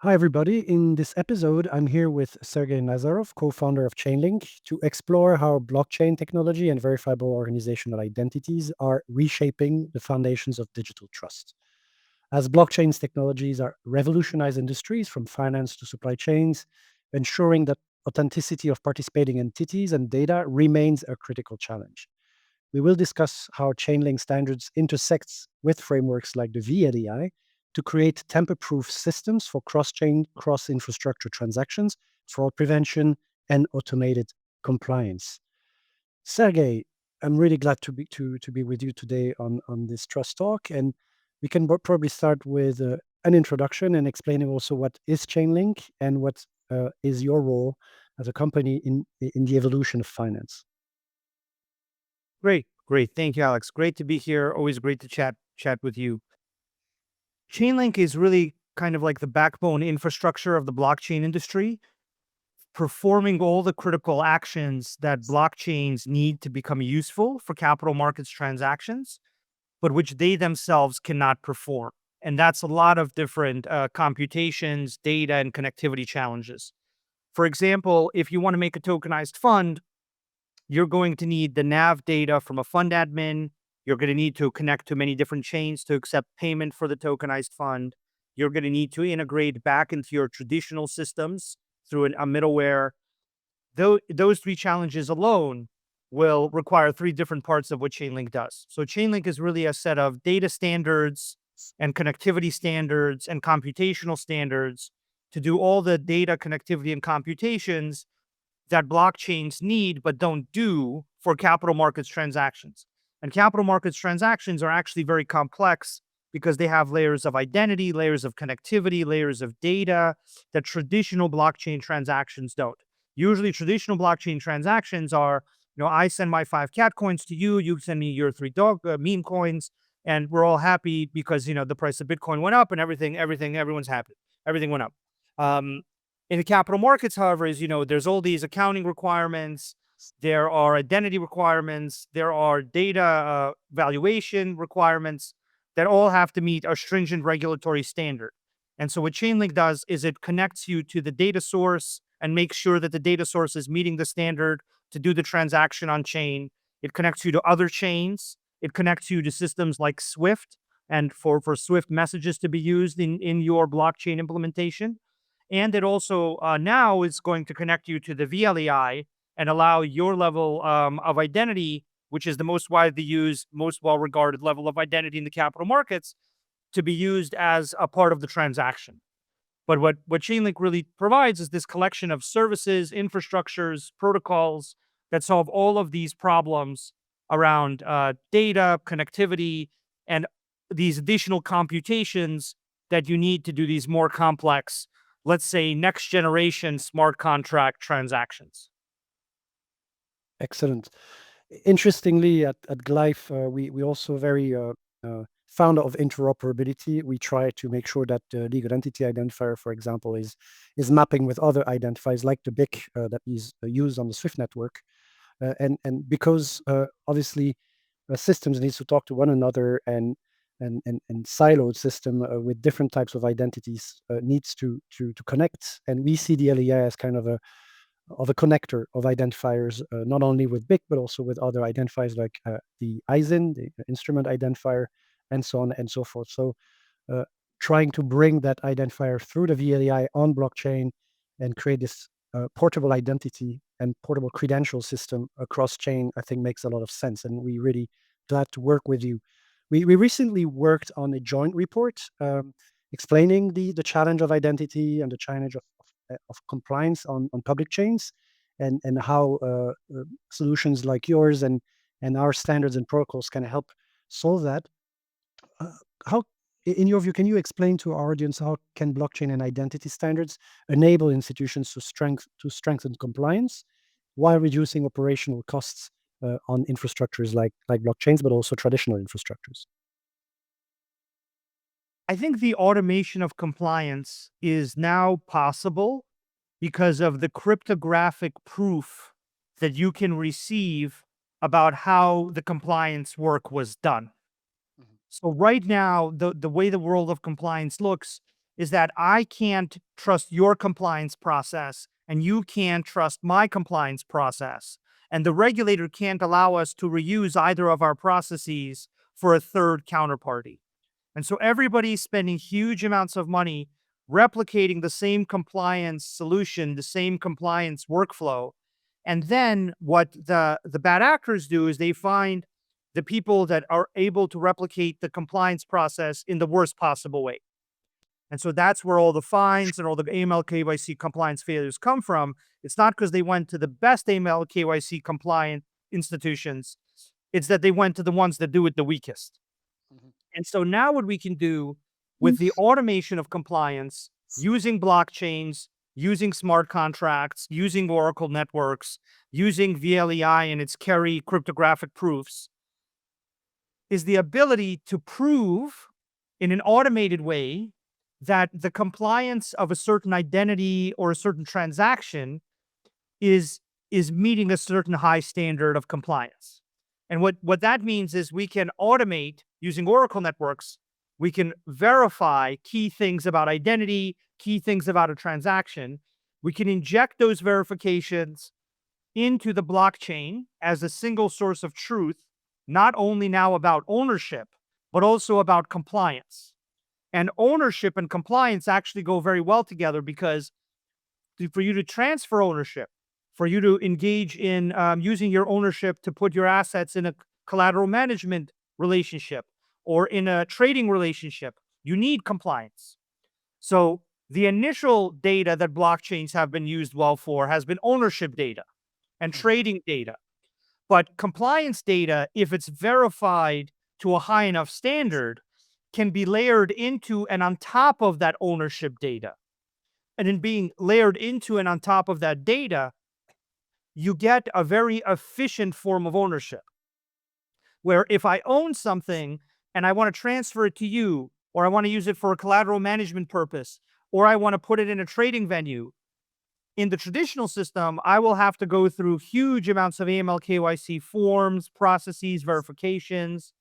Hi, everybody. In this episode, I'm here with Sergey Nazarov, co-founder of Chainlink, to explore how blockchain technology and verifiable organizational identities are reshaping the foundations of digital trust. As blockchain's technologies are revolutionize industries from finance to supply chains, ensuring that authenticity of participating entities and data remains a critical challenge. We will discuss how Chainlink standards intersects with frameworks like the vLEI to create tamper-proof systems for cross-chain, cross-infrastructure transactions, fraud prevention, and automated compliance. Sergey, I'm really glad to be with you today on this trust talk, and we can probably start with an introduction and explaining also what is Chainlink and what is your role as a company in the evolution of finance. Great, great. Thank you, Alex. Great to be here. Always great to chat with you. Chainlink is really kind of like the backbone infrastructure of the blockchain industry, performing all the critical actions that blockchains need to become useful for capital markets transactions, but which they themselves cannot perform. And that's a lot of different computations, data, and connectivity challenges. For example, if you want to make a tokenized fund, you're going to need the nav data from a fund admin. You're going to need to connect to many different chains to accept payment for the tokenized fund. You're going to need to integrate back into your traditional systems through a middleware. Those three challenges alone will require three different parts of what Chainlink does. So Chainlink is really a set of data standards and connectivity standards and computational standards to do all the data connectivity and computations that blockchains need but don't do for capital markets transactions. And capital markets transactions are actually very complex because they have layers of identity, layers of connectivity, layers of data that traditional blockchain transactions don't. Usually, traditional blockchain transactions are, I send my 5 cat coins to you, you send me your 3 dog meme coins, and we're all happy because the price of Bitcoin went up and everyone's happy. Everything went up. Um, in the capital markets, however, there's all these accounting requirements, there are identity requirements, there are data valuation requirements that all have to meet a stringent regulatory standard. And so what Chainlink does is it connects you to the data source and makes sure that the data source is meeting the standard to do the transaction on chain. It connects you to other chains. It connects you to systems like Swift and for Swift messages to be used in your blockchain implementation. And it also now is going to connect you to the vLEI and allow your level of identity, which is the most widely used, most well-regarded level of identity in the capital markets, to be used as a part of the transaction. But what Chainlink really provides is this collection of services, infrastructures, protocols that solve all of these problems around data, connectivity, and these additional computations that you need to do these more complex, let's say, next generation smart contract transactions. Excellent. Interestingly, at GLEIF, we also very founder of interoperability. We try to make sure that the legal entity identifier, for example, is mapping with other identifiers like the BIC that is used on the Swift network. And because obviously systems needs to talk to one another and siloed system with different types of identities needs to connect. And we see the LEI as kind of a connector of identifiers, not only with BIC, but also with other identifiers like the ISIN, the instrument identifier, and so on and so forth. So uh, trying to bring that identifier through the vLEI on blockchain and create this portable identity and portable credential system across chain, I think makes a lot of sense. And we really glad to work with you. We recently worked on a joint report explaining the challenge of identity and the challenge of compliance on public chains, and how solutions like yours and our standards and protocols can help solve that. Uh, how, in your view, can you explain to our audience how can blockchain and identity standards enable institutions to strengthen compliance while reducing operational costs on infrastructures like blockchains, but also traditional infrastructures? I think the automation of compliance is now possible because of the cryptographic proof that you can receive about how the compliance work was done. Mhm. So right now, the way the world of compliance looks is that I can't trust your compliance process and you can't trust my compliance process. And the regulator can't allow us to reuse either of our processes for a third counterparty. And so everybody's spending huge amounts of money replicating the same compliance solution, the same compliance workflow. And then what the bad actors do is they find the people that are able to replicate the compliance process in the worst possible way. And so that's where all the fines and all the AML KYC compliance failures come from. It's not because they went to the best AML KYC compliant institutions. It's that they went to the ones that do it the weakest. And so now what we can do with the automation of compliance, using blockchains, using smart contracts, using Oracle networks, using vLEI and its carry cryptographic proofs, is the ability to prove in an automated way that the compliance of a certain identity or a certain transaction is meeting a certain high standard of compliance. And what that means is we can automate using Oracle networks. We can verify key things about identity, key things about a transaction. We can inject those verifications into the blockchain as a single source of truth, not only now about ownership, but also about compliance. And ownership and compliance actually go very well together, because for you to transfer ownership, for you to engage in using your ownership to put your assets in a collateral management relationship or in a trading relationship, you need compliance. So the initial data that blockchains have been used well for has been ownership data and trading data. But compliance data, if it's verified to a high enough standard, can be layered into and on top of that ownership data. And in being layered into and on top of that data, you get a very efficient form of ownership, where if I own something and I want to transfer it to you, or I want to use it for a collateral management purpose, or I want to put it in a trading venue, in the traditional system, I will have to go through huge amounts of AML KYC forms, processes, verifications.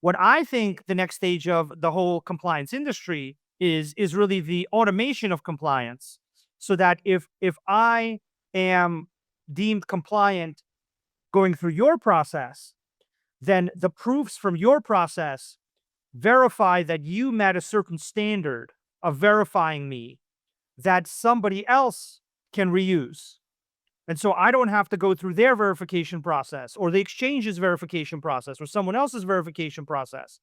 What I think the next stage of the whole compliance industry is really the automation of compliance, so that if I am deemed compliant going through your process, then the proofs from your process verify that you met a certain standard of verifying me that somebody else can reuse. And so I don't have to go through their verification process or the exchange's verification process or someone else's verification process,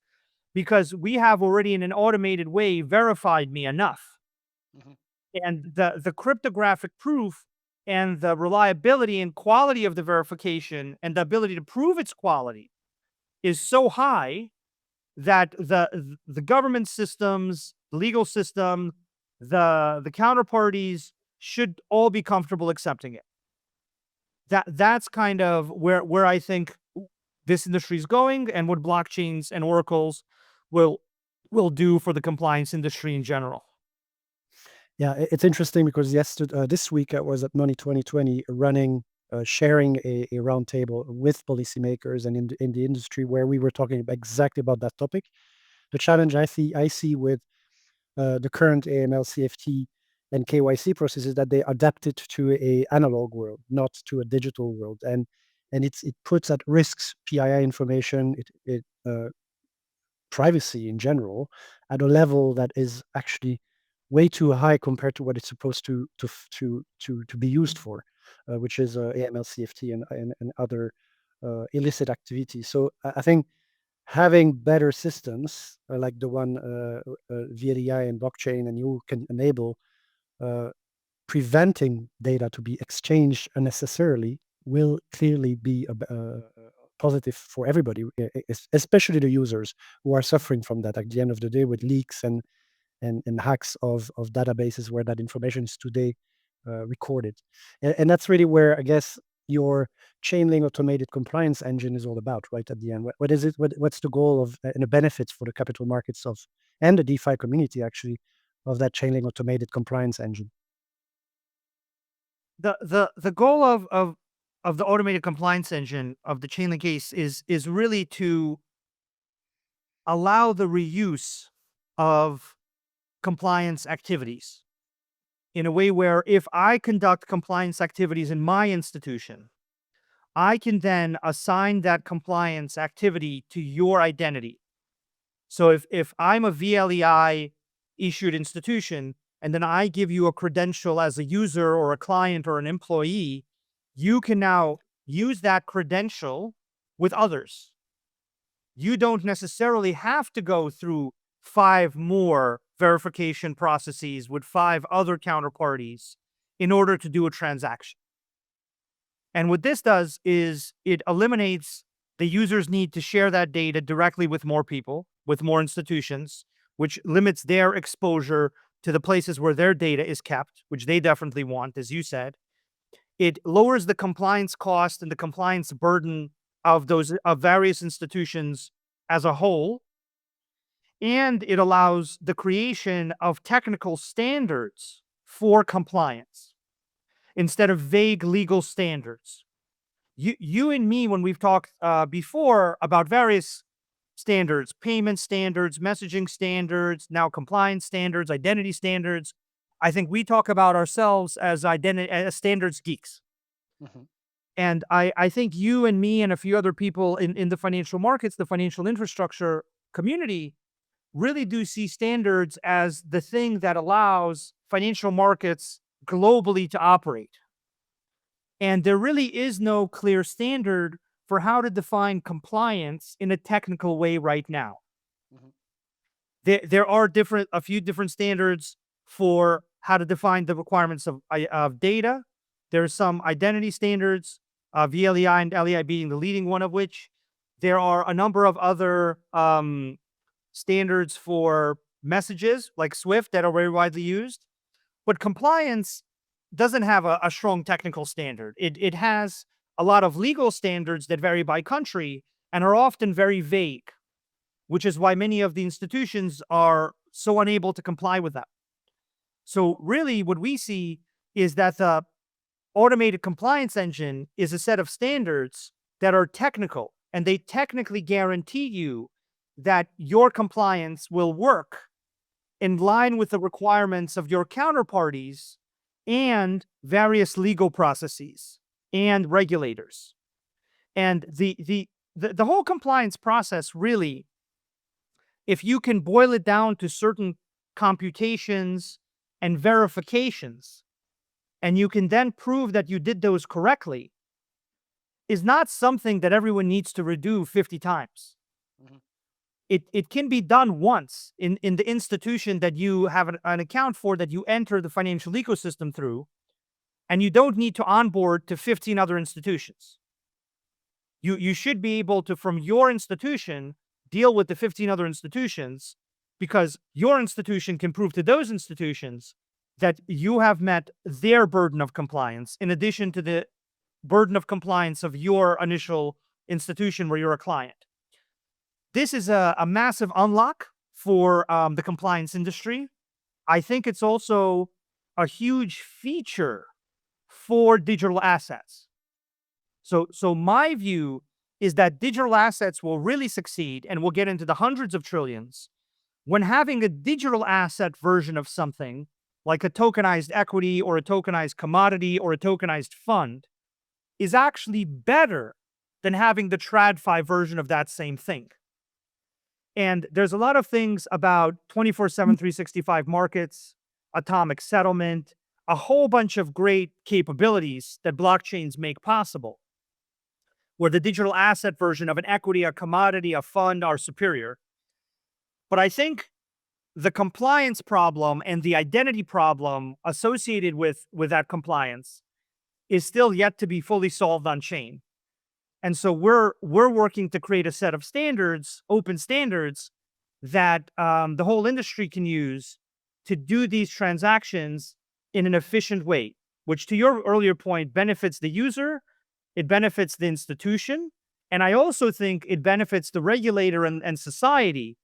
because we have already in an automated way verified me enough. And the cryptographic proof and the reliability and quality of the verification and the ability to prove its quality is so high that the government systems, the legal system, the counterparties should all be comfortable accepting it. That's kind of where I think this industry is going, and what blockchains and oracles will do for the compliance industry in general. Yeah, it's interesting because this week I was at Money 2020 running, sharing a roundtable with policymakers and in the industry, where we were talking exactly about that topic. The challenge I see with the current AML, CFT, and KYC processes that they adapted to a analog world, not to a digital world, and it puts at risks PII information, privacy in general, at a level that is actually way too high compared to what it's supposed to be used for, which is AML, CFT, and other illicit activities. So I think having better systems like the one vLEI and blockchain, and you can enable preventing data to be exchanged unnecessarily, will clearly be a positive for everybody, especially the users who are suffering from that at the end of the day, with leaks and hacks of databases where that information is today recorded. And that's really where, I guess, your Chainlink automated compliance engine is all about, right? At the end, what is it? What's the goal of and the benefits for the capital markets of and the DeFi community, actually, of that Chainlink automated compliance engine? The goal of the automated compliance engine of the Chainlink case is really to allow the reuse of compliance activities in a way where if I conduct compliance activities in my institution, I can then assign that compliance activity to your identity. So if I'm a vLEI issued institution, and then I give you a credential as a user or a client or an employee, you can now use that credential with others. You don't necessarily have to go through 5 more verification processes with 5 other counterparties in order to do a transaction. And what this does is it eliminates the user's need to share that data directly with more people, with more institutions, which limits their exposure to the places where their data is kept, which they definitely want, as you said. It lowers the compliance cost and the compliance burden of various institutions as a whole, and it allows the creation of technical standards for compliance instead of vague legal standards. You and me, when we've talked before about various standards, payment standards, messaging standards, now compliance standards, identity standards, I think we talk about ourselves as standards geeks. Mhm. And I think you and me and a few other people in the financial markets, the financial infrastructure community, really do see standards as the thing that allows financial markets globally to operate. And there really is no clear standard for how to define compliance in a technical way right now. Mhm. There are a few different standards for how to define the requirements of data. There are some identity standards, vLEI and LEI being the leading one of which. There are a number of other standards for messages like Swift that are very widely used. But compliance doesn't have a strong technical standard. It has a lot of legal standards that vary by country and are often very vague, which is why many of the institutions are so unable to comply with them. So really what we see is that the automated compliance engine is a set of standards that are technical, and they technically guarantee you that your compliance will work in line with the requirements of your counterparties and various legal processes and regulators. And the whole compliance process really, if you can boil it down to certain computations and verifications, and you can then prove that you did those correctly, is not something that everyone needs to redo 50 times. Mhm. It can be done once in the institution that you have an account for, that you enter the financial ecosystem through, and you don't need to onboard to 15 other institutions. You should be able to, from your institution, deal with the 15 other institutions, because your institution can prove to those institutions that you have met their burden of compliance in addition to the burden of compliance of your initial institution where you're a client. This is a massive unlock for the compliance industry. I think it's also a huge feature for digital assets. So my view is that digital assets will really succeed and will get into the hundreds of trillions when having a digital asset version of something like a tokenized equity or a tokenized commodity or a tokenized fund is actually better than having the TradFi version of that same thing. And there's a lot of things about 24/7, 365 markets, atomic settlement, a whole bunch of great capabilities that blockchains make possible, where the digital asset version of an equity, a commodity, a fund are superior. But I think the compliance problem and the identity problem associated with that compliance is still yet to be fully solved on chain. And so we're working to create a set of standards, open standards, that the whole industry can use to do these transactions in an efficient way, which, to your earlier point, benefits the user, it benefits the institution, and I also think it benefits the regulator and society,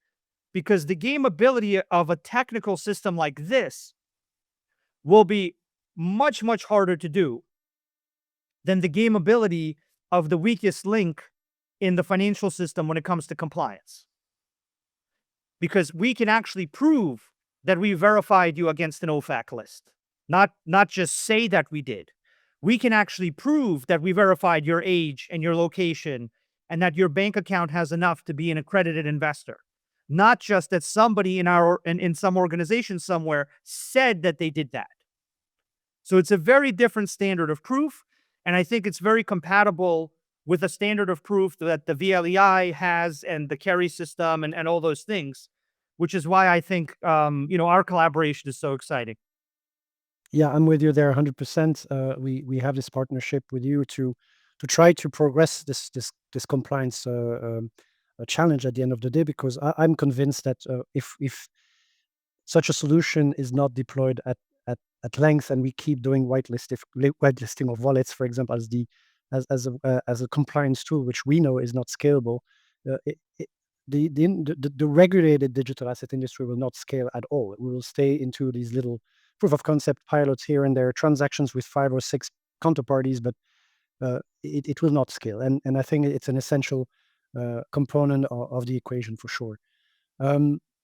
because the gameability of a technical system like this will be much, much harder to do than the gameability of the weakest link in the financial system when it comes to compliance. Because we can actually prove that we verified you against an OFAC list. Not just say that we did. We can actually prove that we verified your age and your location and that your bank account has enough to be an accredited investor. Not just that somebody in some organization somewhere said that they did that. So it's a very different standard of proof, and I think it's very compatible with a standard of proof that the vLEI has and the carry system and all those things, which is why I think our collaboration is so exciting. Yeah, I'm with you there 100%. We have this partnership with you to try to progress this compliance challenge at the end of the day, because I'm convinced that if such a solution is not deployed at length, and we keep doing whitelisting of wallets, for example, as a compliance tool, which we know is not scalable, the regulated digital asset industry will not scale at all. We will stay into these little proof of concept pilots here and there, transactions with 5 or 6 counterparties, but it will not scale. And I think it's an essential component of the equation for sure.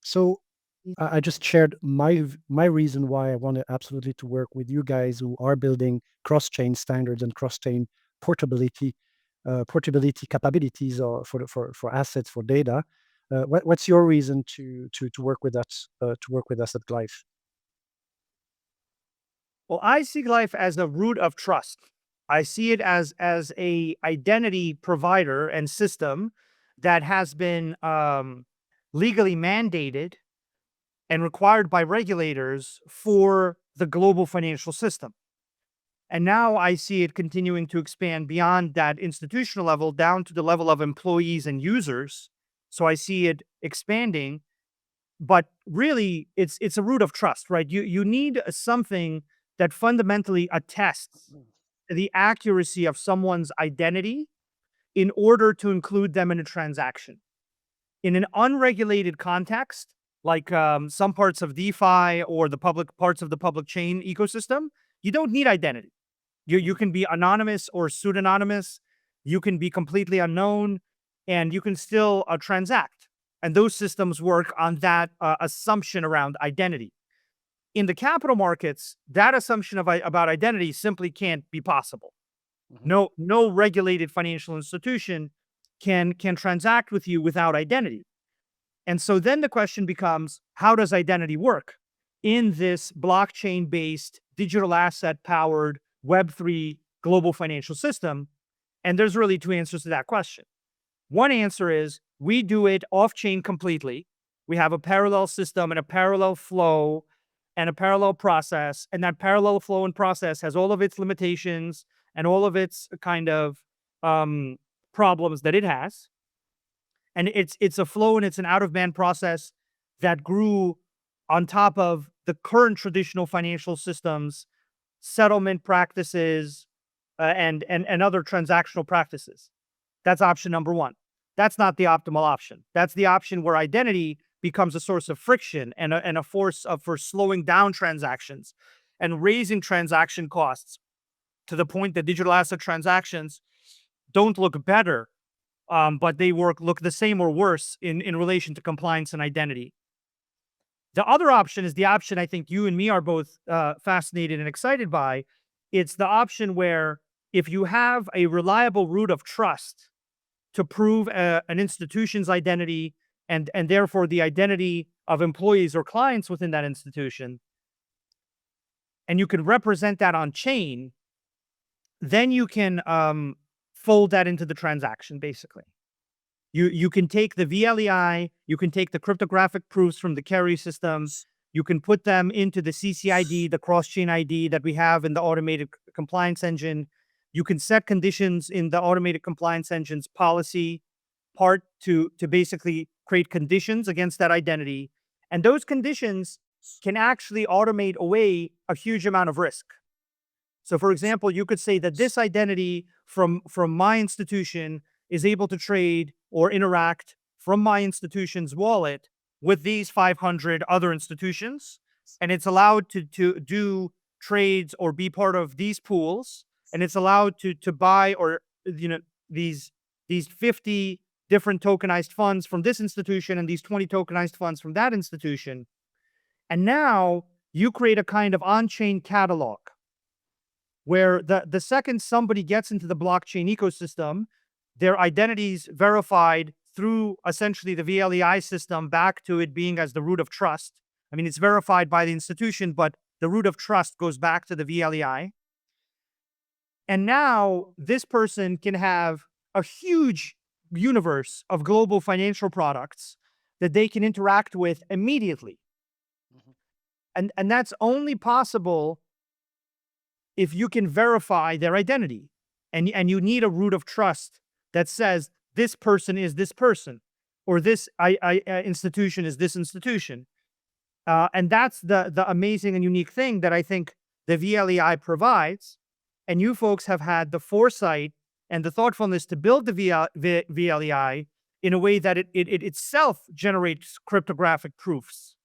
So I just shared my reason why I wanted absolutely to work with you guys who are building cross-chain standards and cross-chain portability capabilities for assets, for data. What's your reason to work with us at GLEIF? Well, I see GLEIF as a root of trust. I see it as a identity provider and system that has been legally mandated and required by regulators for the global financial system. And now I see it continuing to expand beyond that institutional level down to the level of employees and users. So I see it expanding, but really it's a root of trust, right? You need something that fundamentally attests to the accuracy of someone's identity in order to include them in a transaction. In an unregulated context, like some parts of DeFi or the public parts of the public chain ecosystem, you don't need identity. You can be anonymous or pseudonymous. You can be completely unknown, and you can still transact. And those systems work on that assumption around identity. In the capital markets, that assumption about identity simply can't be possible. No regulated financial institution can transact with you without identity. And so then the question becomes, how does identity work in this blockchain-based, digital asset-powered Web3 global financial system? And there's really 2 answers to that question. One answer is we do it off-chain completely. We have a parallel system and a parallel flow and a parallel process, and that parallel flow and process has all of its limitations and all of its kind of problems that it has. And it's a flow and it's an out-of-band process that grew on top of the current traditional financial systems, settlement practices, and other transactional practices. That's option number 1. That's not the optimal option. That's the option where identity becomes a source of friction and a force for slowing down transactions and raising transaction costs to the point that digital asset transactions don't look better, but they look the same or worse in relation to compliance and identity. The other option is the option I think you and me are both fascinated and excited by. It's the option where if you have a reliable root of trust to prove an institution's identity and therefore the identity of employees or clients within that institution, and you can represent that on chain, then you can fold that into the transaction, basically. You can take the vLEI, you can take the cryptographic proofs from the carry systems, you can put them into the CCID, the cross-chain ID that we have in the automated compliance engine. You can set conditions in the automated compliance engine's policy part to basically create conditions against that identity. And those conditions can actually automate away a huge amount of risk. So for example, you could say that this identity from my institution is able to trade or interact from my institution's wallet with these 500 other institutions. And it's allowed to do trades or be part of these pools. And it's allowed to buy or, these 50 different tokenized funds from this institution and these 20 tokenized funds from that institution. And now you create a kind of on-chain catalog where the second somebody gets into the blockchain ecosystem, their identities verified through essentially the vLEI system back to it being as the root of trust. I mean, it's verified by the institution, but the root of trust goes back to the vLEI. And now this person can have a huge universe of global financial products that they can interact with immediately. And that's only possible if you can verify their identity. And you need a root of trust that says this person is this person, or this institution is this institution. And that's the amazing and unique thing that I think the vLEI provides. And you folks have had the foresight and the thoughtfulness to build the vLEI in a way that it itself generates cryptographic proofs.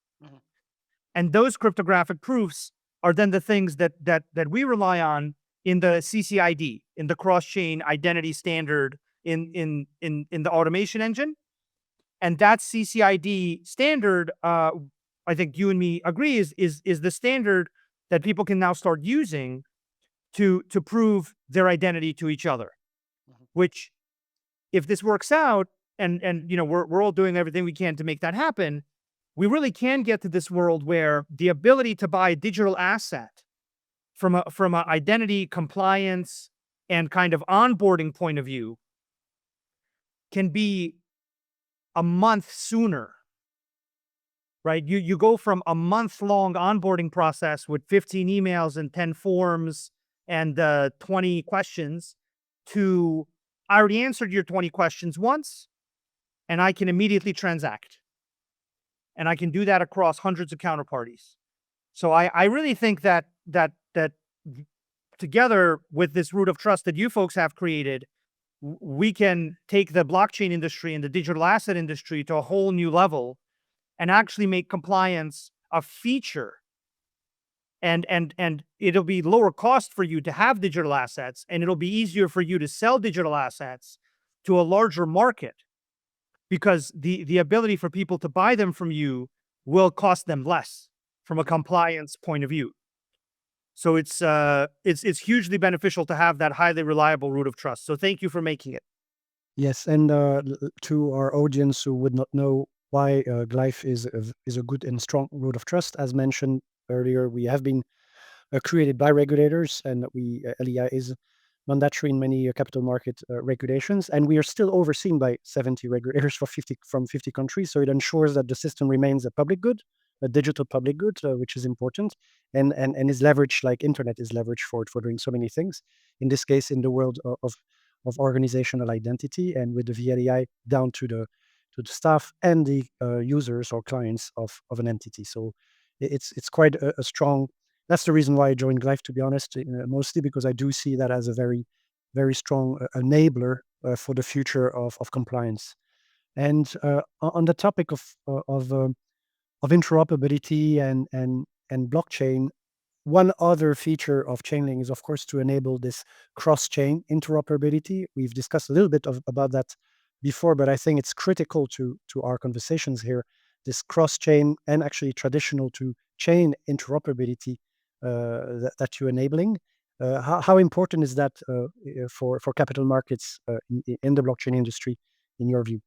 And those cryptographic proofs are then the things that we rely on in the CCID, in the cross-chain identity standard, in the automation engine. And that CCID standard, I think you and me agree, is the standard that people can now start using to prove their identity to each other. Which, if this works out, and we're all doing everything we can to make that happen, we really can get to this world where the ability to buy a digital asset from a identity, compliance, and kind of onboarding point of view can be a month sooner, right? You go from a month-long onboarding process with 15 emails and 10 forms and 20 questions to, I already answered your 20 questions once, and I can immediately transact. And I can do that across hundreds of counterparties. So I really think that together with this root of trust that you folks have created, we can take the blockchain industry and the digital asset industry to a whole new level and actually make compliance a feature. And it'll be lower cost for you to have digital assets, and it'll be easier for you to sell digital assets to a larger market, because the ability for people to buy them from you will cost them less from a compliance point of view. So it's hugely beneficial to have that highly reliable root of trust. So thank you for making it. Yes, and to our audience who would not know why GLEIF is a good and strong root of trust, as mentioned earlier, we have been created by regulators, and LEI is mandatory in many capital market regulations, and we are still overseen by 70 regulators from 50 countries. So it ensures that the system remains a public good, a digital public good, which is important, and is leveraged like internet is leveraged for doing so many things. In this case, in the world of organizational identity, and with the vLEI down to the staff and the users or clients of an entity. So it's quite a strong. That's the reason why I joined GLEIF, to be honest, mostly because I do see that as a very, very strong enabler for the future of compliance. And on the topic of interoperability and blockchain, one other feature of Chainlink is, of course, to enable this cross-chain interoperability. We've discussed a little bit about that before, but I think it's critical to our conversations here. This cross-chain and actually traditional to chain interoperability that you're enabling. How important is that for capital markets in the blockchain industry, in your view?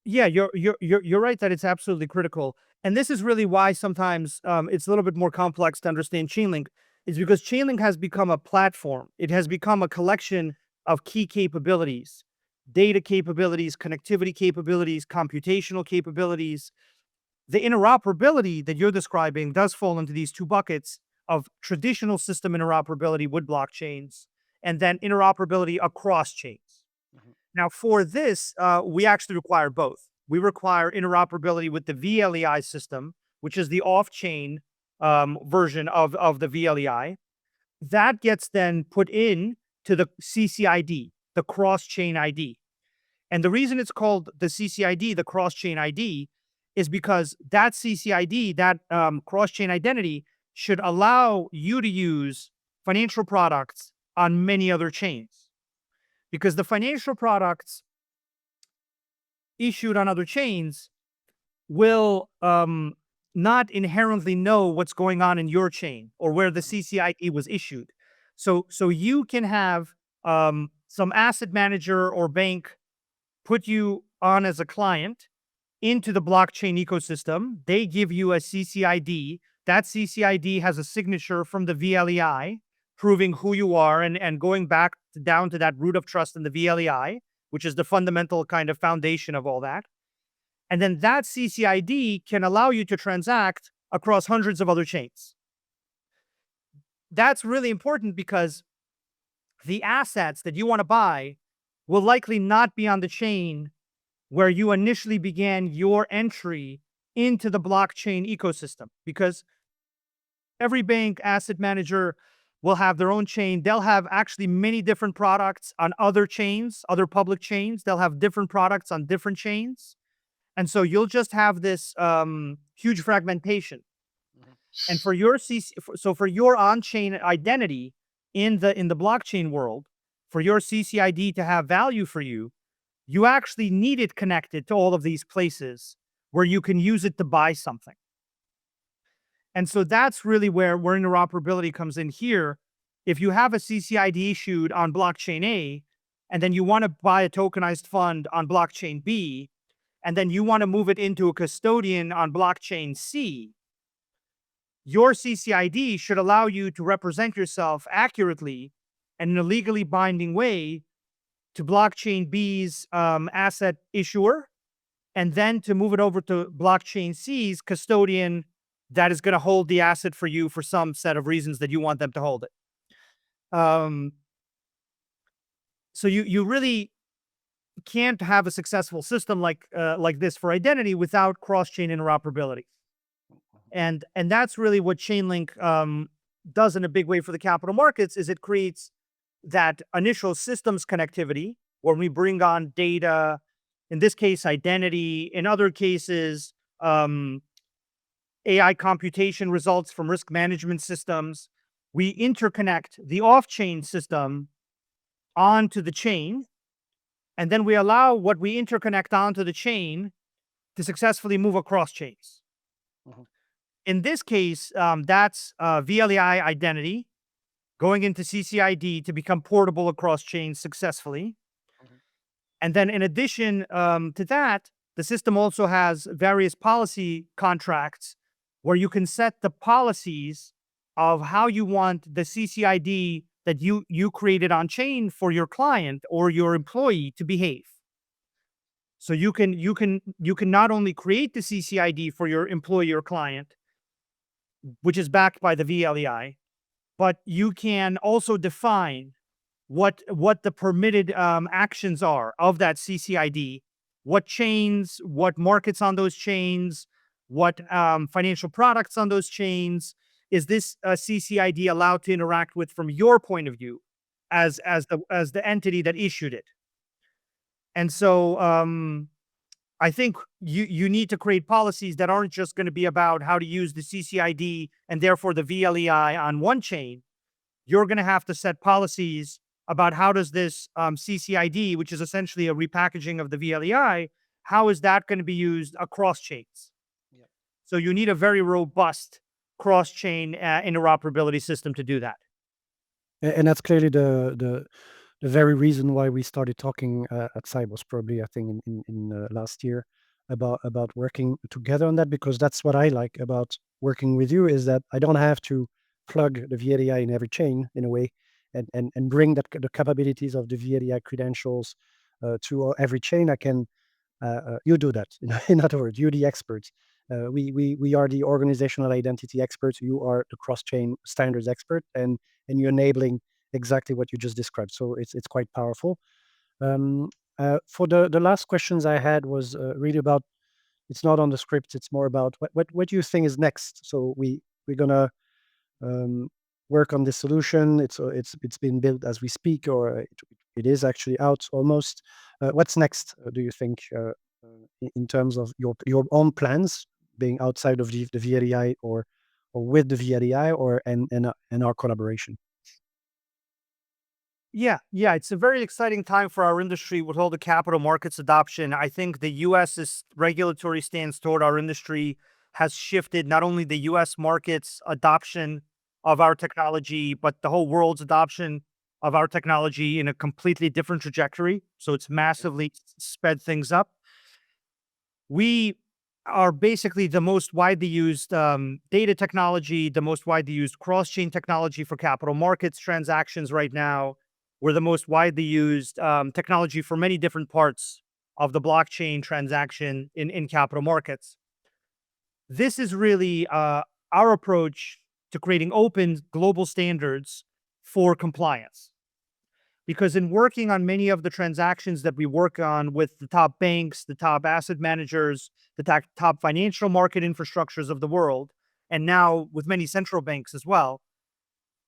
Yeah, you're right that it's absolutely critical. And this is really why sometimes it's a little bit more complex to understand Chainlink, is because Chainlink has become a platform. It has become a collection of key capabilities, data capabilities, connectivity capabilities, computational capabilities. The interoperability that you're describing does fall into these two buckets of traditional system interoperability with blockchains, and then interoperability across chains. Now, for this, we actually require both. We require interoperability with the vLEI system, which is the off-chain version of the vLEI. That gets then put in to the CCID, the cross-chain ID. And the reason it's called the CCID, the cross-chain ID, is because that CCID, that cross-chain identity, should allow you to use financial products on many other chains. Because the financial products issued on other chains will not inherently know what's going on in your chain or where the CCIP was issued. So you can have some asset manager or bank put you on as a client into the blockchain ecosystem. They give you a CCID. That CCID has a signature from the vLEI proving who you are and going back down to that root of trust in the vLEI, which is the fundamental kind of foundation of all that. And then that CCID can allow you to transact across hundreds of other chains. That's really important because the assets that you want to buy will likely not be on the chain where you initially began your entry into the blockchain ecosystem, because every bank asset manager will have their own chain. They'll have actually many different products on other chains, other public chains. They'll have different products on different chains. And so you'll just have this huge fragmentation. And for your for your on-chain identity in the blockchain world, for your CCID to have value for you, you actually need it connected to all of these places where you can use it to buy something. And so that's really where interoperability comes in here. If you have a CCID issued on blockchain A, and then you want to buy a tokenized fund on blockchain B, and then you want to move it into a custodian on blockchain C, your CCID should allow you to represent yourself accurately and in a legally binding way to blockchain B's asset issuer, and then to move it over to blockchain C's custodian that is going to hold the asset for you for some set of reasons that you want them to hold it. So you really can't have a successful system like this for identity without cross-chain interoperability. And that's really what Chainlink does in a big way for the capital markets, is it creates that initial systems connectivity where we bring on data, in this case, identity, in other cases, AI computation results from risk management systems. We interconnect the off-chain system onto the chain, and then we allow what we interconnect onto the chain to successfully move across chains. In this case, that's vLEI identity going into CCID to become portable across chains successfully. And then in addition to that, the system also has various policy contracts where you can set the policies of how you want the CCID that you created on chain for your client or your employee to behave. So you can not only create the CCID for your employee or client, which is backed by the vLEI, but you can also define what the permitted actions are of that CCID, what chains, what markets on those chains, what financial products on those chains. Is this CCID allowed to interact with from your point of view as the entity that issued it? And so I think you need to create policies that aren't just going to be about how to use the CCID and therefore the vLEI on one chain. You're going to have to set policies about how does this CCID, which is essentially a repackaging of the vLEI, how is that going to be used across chains? Yep. So you need a very robust cross-chain interoperability system to do that. And that's clearly the very reason why we started talking at Cybos, probably I think in last year, about working together on that, because that's what I like about working with you, is that I don't have to plug the vLEI in every chain in a way, and bring the capabilities of the vLEI credentials to every chain. I can you do that. In other words, you're the experts. We are the organizational identity experts. You are the cross-chain standards expert, and you're enabling exactly what you just described. So it's quite powerful. For the last questions I had was really about, it's not on the script. It's more about what do you think is next. So we're gonna work on this solution. It's been built as we speak, or it is actually out almost. What's next? Do you think in terms of your own plans, being outside of the vLEI or with the vLEI, or and our collaboration? Yeah, it's a very exciting time for our industry with all the capital markets adoption. I think the US's regulatory stance toward our industry has shifted not only the US market's adoption of our technology, but the whole world's adoption of our technology in a completely different trajectory. So it's massively sped things up. We are basically the most widely used data technology, the most widely used cross-chain technology for capital markets transactions right now. We're the most widely used technology for many different parts of the blockchain transaction in capital markets. This is really our approach to creating open global standards for compliance. Because in working on many of the transactions that we work on with the top banks, the top asset managers, the top financial market infrastructures of the world, and now with many central banks as well,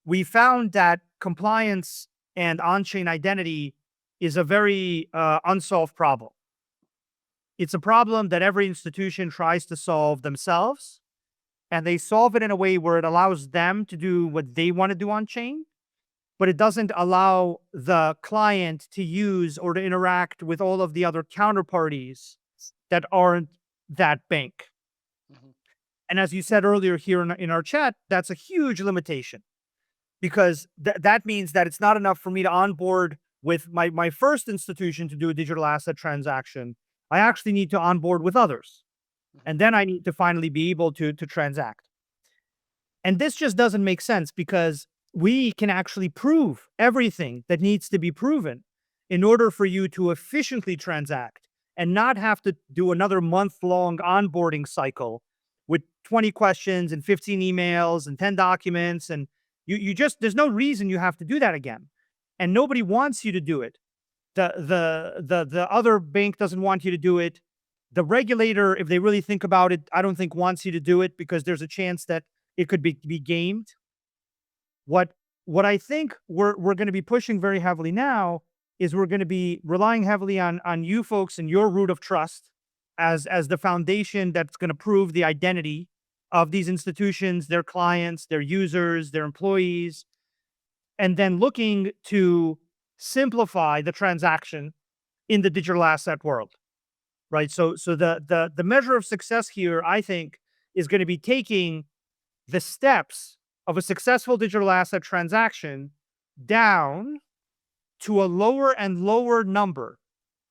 we found that compliance and on-chain identity is a very unsolved problem. It's a problem that every institution tries to solve themselves, and they solve it in a way where it allows them to do what they want to do on-chain, but it doesn't allow the client to use or to interact with all of the other counterparties that aren't that bank. Mhm. And as you said earlier here in our chat, that's a huge limitation because that means that it's not enough for me to onboard with my first institution to do a digital asset transaction. I actually need to onboard with others. And then I need to finally be able to transact. And this just doesn't make sense because we can actually prove everything that needs to be proven in order for you to efficiently transact and not have to do another month-long onboarding cycle with 20 questions and 15 emails and 10 documents. And you just, there's no reason you have to do that again. And nobody wants you to do it. The other bank doesn't want you to do it. The regulator, if they really think about it, I don't think wants you to do it because there's a chance that it could be gamed. What I think we're going to be pushing very heavily now is we're going to be relying heavily on you folks and your root of trust as the foundation that's going to prove the identity of these institutions, their clients, their users, their employees, and then looking to simplify the transaction in the digital asset world. Right. So the measure of success here, I think, is going to be taking the steps of a successful digital asset transaction down to a lower and lower number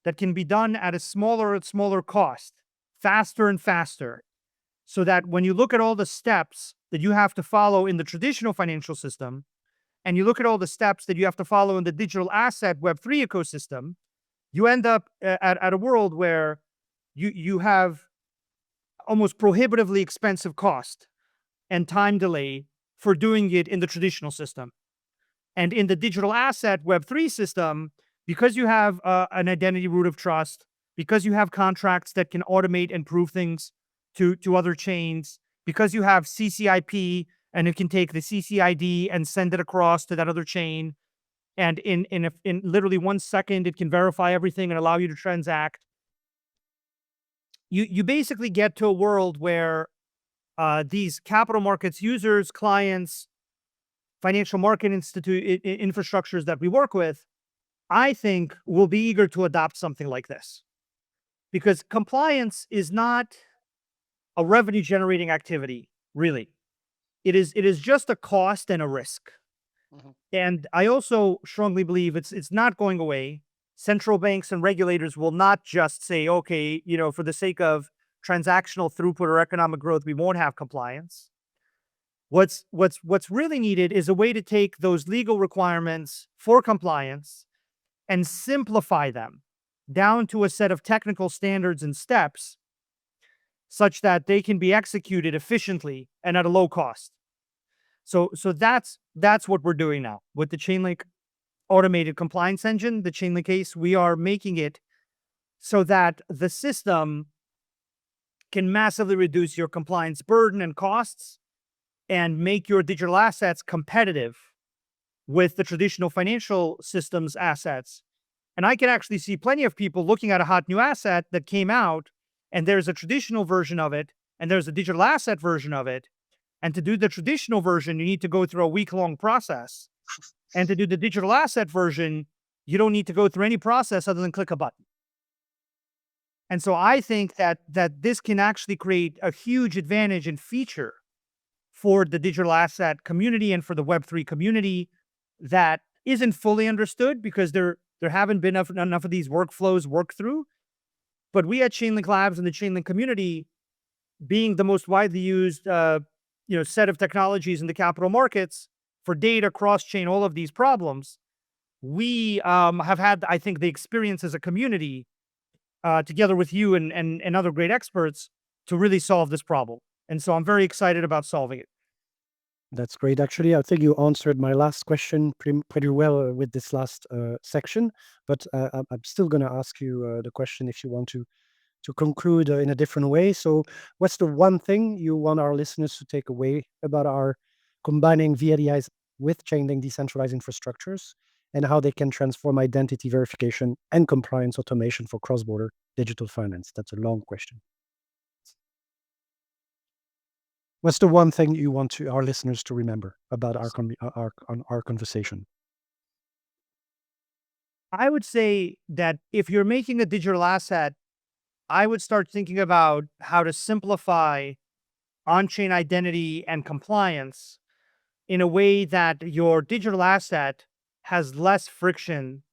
that can be done at a smaller and smaller cost, faster and faster, so that when you look at all the steps that you have to follow in the traditional financial system, and you look at all the steps that you have to follow in the digital asset Web3 ecosystem, you end up at a world where you have almost prohibitively expensive cost and time delay for doing it in the traditional system. And in the digital asset Web3 system, because you have an identity root of trust, because you have contracts that can automate and prove things to other chains, because you have CCIP and it can take the CCID and send it across to that other chain, and in literally 1 second, it can verify everything and allow you to transact. You basically get to a world where these capital markets users, clients, financial market infrastructures that we work with, I think will be eager to adopt something like this. Because compliance is not a revenue generating activity, really. It is just a cost and a risk. Mhm. And I also strongly believe it's not going away. Central banks and regulators will not just say, okay, for the sake of transactional throughput or economic growth, we won't have compliance. What's really needed is a way to take those legal requirements for compliance and simplify them down to a set of technical standards and steps such that they can be executed efficiently and at a low cost. So that's what we're doing now with the Chainlink automated compliance engine, the Chainlink case. We are making it so that the system can massively reduce your compliance burden and costs and make your digital assets competitive with the traditional financial systems assets. And I can actually see plenty of people looking at a hot new asset that came out, and there's a traditional version of it, and there's a digital asset version of it. And to do the traditional version, you need to go through a week-long process. And to do the digital asset version, you don't need to go through any process other than click a button. And so I think that this can actually create a huge advantage and feature for the digital asset community and for the Web3 community that isn't fully understood because there haven't been enough of these workflows worked through. But we at Chainlink Labs and the Chainlink community, being the most widely used set of technologies in the capital markets for data, cross-chain, all of these problems, we have had, I think, the experience as a community together with you and other great experts to really solve this problem. And so I'm very excited about solving it. That's great. Actually, I think you answered my last question pretty well with this last section, but I'm still going to ask you the question if you want to conclude in a different way. So what's the one thing you want our listeners to take away about our combining vLEIs with Chainlink decentralized infrastructures and how they can transform identity verification and compliance automation for cross-border digital finance? That's a long question. What's the one thing you want our listeners to remember about our conversation? I would say that if you're making a digital asset, I would start thinking about how to simplify on-chain identity and compliance in a way that your digital asset has less friction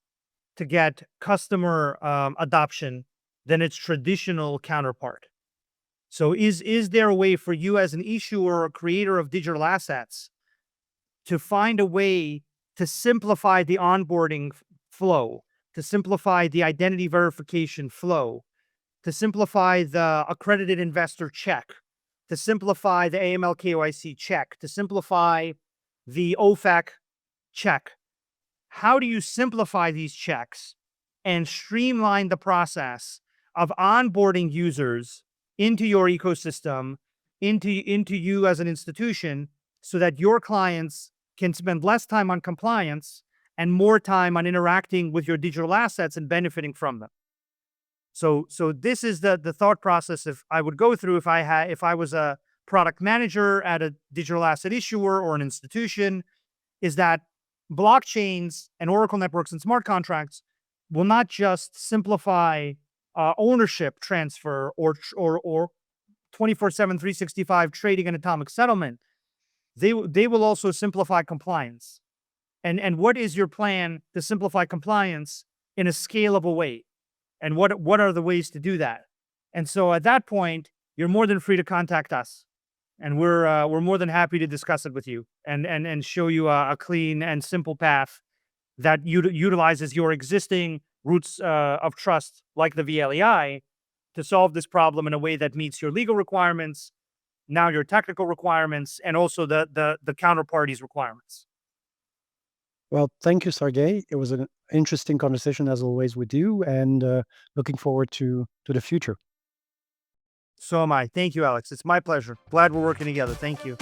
to get customer adoption than its traditional counterpart. So is there a way for you as an issuer or creator of digital assets to find a way to simplify the onboarding flow, to simplify the identity verification flow, to simplify the accredited investor check, to simplify the AML KYC check, to simplify the OFAC check? How do you simplify these checks and streamline the process of onboarding users into your ecosystem, into you as an institution, so that your clients can spend less time on compliance and more time on interacting with your digital assets and benefiting from them? So this is the thought process if I would go through if I was a product manager at a digital asset issuer or an institution, is that blockchains and Oracle networks and smart contracts will not just simplify ownership transfer or 24/7, 365 trading and atomic settlement. They will also simplify compliance. And what is your plan to simplify compliance in a scalable way? And what are the ways to do that? And so at that point, you're more than free to contact us, and we're more than happy to discuss it with you and show you a clean and simple path that utilizes your existing roots of trust, like the vLEI, to solve this problem in a way that meets your legal requirements, now your technical requirements, and also the counterparty's requirements. Well, thank you, Sergey. It was an interesting conversation as always with you, and looking forward to the future. So am I. Thank you, Alex. It's my pleasure. Glad we're working together. Thank you.